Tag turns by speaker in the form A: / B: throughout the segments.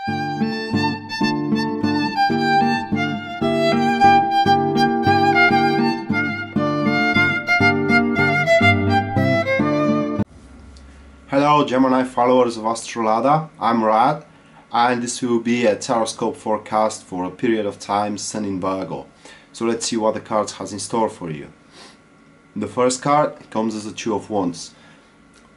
A: Hello Gemini followers of Astrolada, I'm Rad, and this will be a tarot forecast for a period of time, Sun in Virgo. So let's see what the cards has in store for you. The first card comes as a Two of Wands.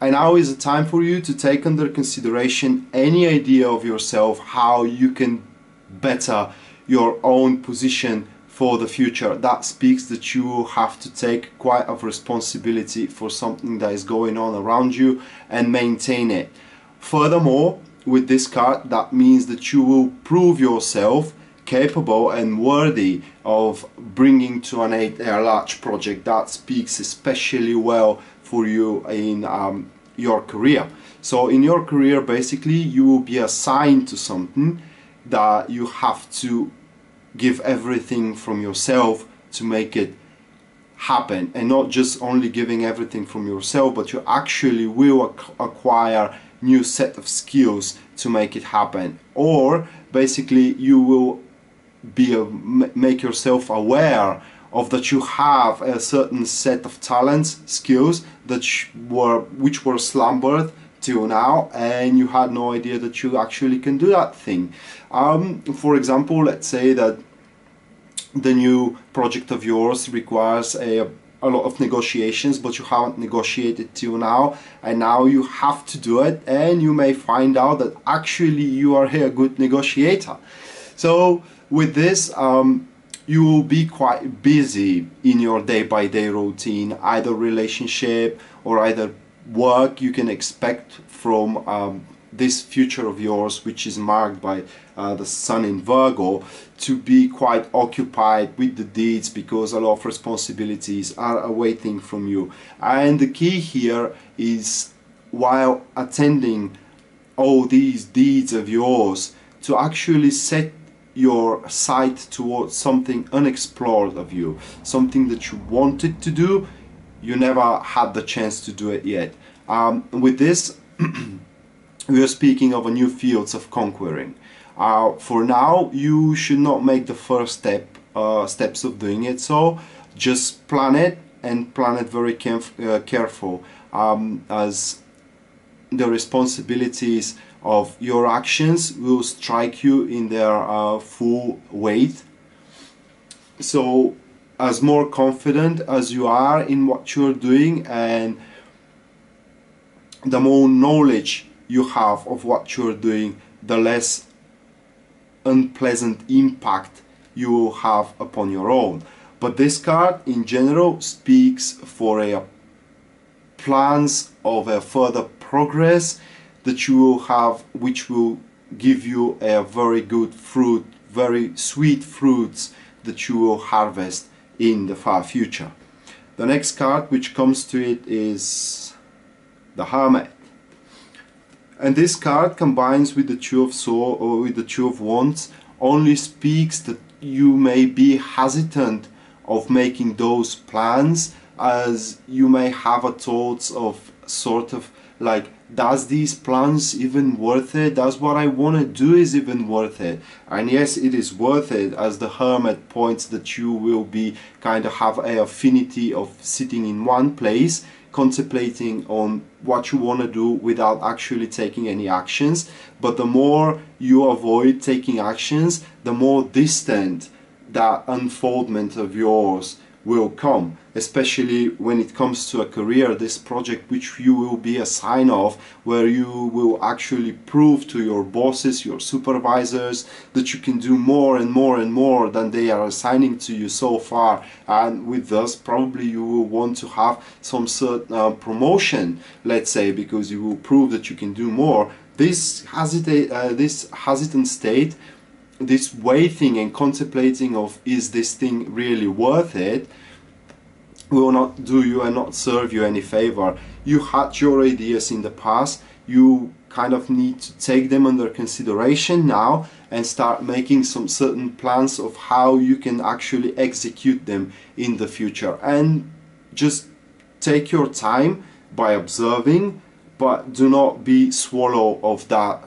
A: And now is the time for you to take under consideration any idea of yourself, how you can better your own position for the future. That speaks that you will have to take quite a responsibility for something that is going on around you and maintain it. Furthermore, with this card, that means that you will prove yourself capable and worthy of bringing to an end a large project. That speaks especially well for you in your career. So in your career, basically, you will be assigned to something that you have to give everything from yourself to make it happen, and not just only giving everything from yourself, but you actually will acquire new set of skills to make it happen. Or basically you will be make yourself aware of that you have a certain set of talents, skills that which were slumbered till now, and you had no idea that you actually can do that thing. For example, let's say that the new project of yours requires a lot of negotiations, but you haven't negotiated till now, and now you have to do it, and you may find out that actually you are a good negotiator. So with this, you will be quite busy in your day-by-day routine, either relationship or either work. You can expect from this future of yours, which is marked by the Sun in Virgo, to be quite occupied with the deeds, because a lot of responsibilities are awaiting from you. And the key here is, while attending all these deeds of yours, to actually set your sight towards something unexplored of you, something that you wanted to do, you never had the chance to do it yet. With this, we are speaking of a new fields of conquering. For now, you should not make the first steps of doing it. So just plan it, and plan it very careful, as the responsibilities of your actions will strike you in their full weight. So as more confident as you are in what you're doing, and the more knowledge you have of what you're doing, the less unpleasant impact you will have upon your own. But this card in general speaks for a plans of a further progress that you will have, which will give you a very good fruit, very sweet fruits that you will harvest in the far future. The next card which comes to it is the Hermit. And this card combines with the Two of Swords, or with the Two of Wands, only speaks that you may be hesitant of making those plans, as you may have a thoughts of sort of like, does these plans even worth it? Does what I want to do is even worth it? And yes, it is worth it, as the Hermit points that you will be kind of have an affinity of sitting in one place, contemplating on what you want to do without actually taking any actions. But the more you avoid taking actions, the more distant that unfoldment of yours will come, especially when it comes to a career, this project which you will be a sign of, where you will actually prove to your bosses, your supervisors, that you can do more and more and more than they are assigning to you so far. And with this, probably you will want to have some certain promotion, let's say, because you will prove that you can do more. This hesitant state, this waiting and contemplating of, is this thing really worth it, will not do you and not serve you any favor. You had your ideas in the past, you kind of need to take them under consideration now and start making some certain plans of how you can actually execute them in the future. And just take your time by observing, but do not be swallowed of that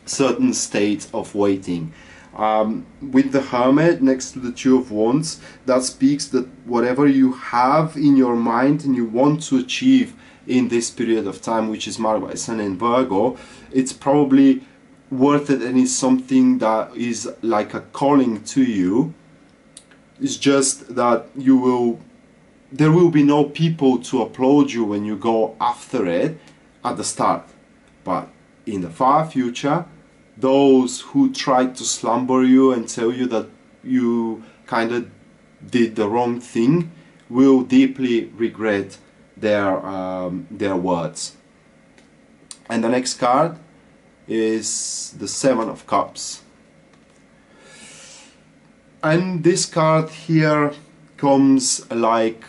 A: certain state of waiting. With the Hermit next to the Two of Wands, that speaks that whatever you have in your mind and you want to achieve in this period of time, which is marked by Sun in Virgo, it's probably worth it, and it's something that is like a calling to you. It's just that there will be no people to applaud you when you go after it at the start, but in the far future, those who tried to slumber you and tell you that you kind of did the wrong thing will deeply regret their words. And the next card is the Seven of Cups. And this card here comes like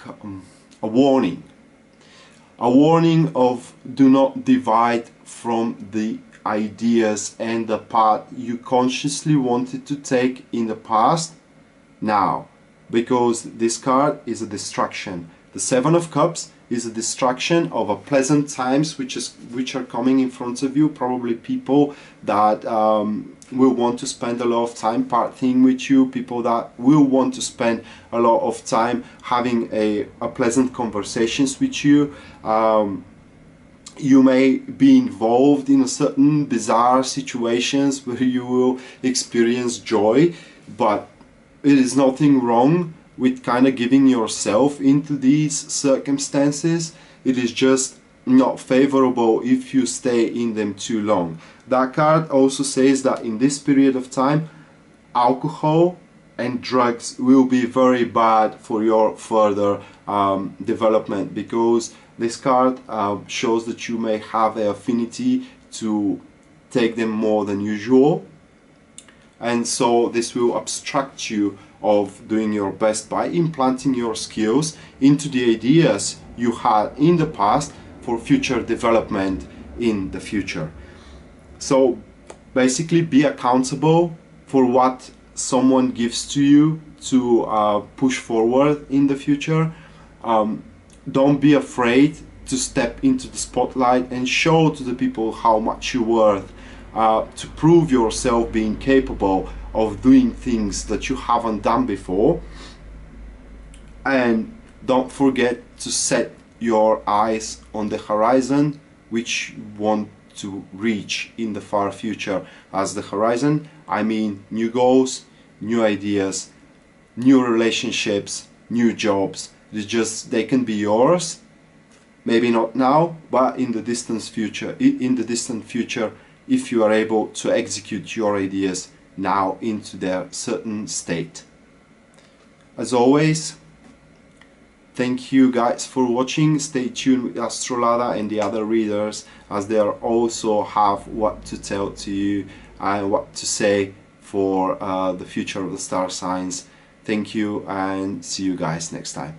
A: a warning. A warning of do not divide from the ideas and the path you consciously wanted to take in the past now, because this card is a distraction. The Seven of Cups is a distraction of a pleasant times which are coming in front of you, probably people that will want to spend a lot of time partying with you, people that will want to spend a lot of time having a pleasant conversations with you. You may be involved in a certain bizarre situations where you will experience joy, but it is nothing wrong with kind of giving yourself into these circumstances. It is just not favorable if you stay in them too long. That card also says that in this period of time, alcohol and drugs will be very bad for your further development, because this card shows that you may have an affinity to take them more than usual, and so this will obstruct you of doing your best by implanting your skills into the ideas you had in the past for future development in the future. So basically be accountable for what someone gives to you to push forward in the future. Don't be afraid to step into the spotlight and show to the people how much you're worth, to prove yourself being capable of doing things that you haven't done before. And don't forget to set your eyes on the horizon which you want to reach in the far future. As the horizon, I mean new goals, new ideas, new relationships, new jobs. They can be yours, maybe not now, but in the distant future. If you are able to execute your ideas now into their certain state. As always, thank you guys for watching. Stay tuned with Astrolada and the other readers, as they also have what to tell to you and what to say for the future of the star signs. Thank you, and see you guys next time.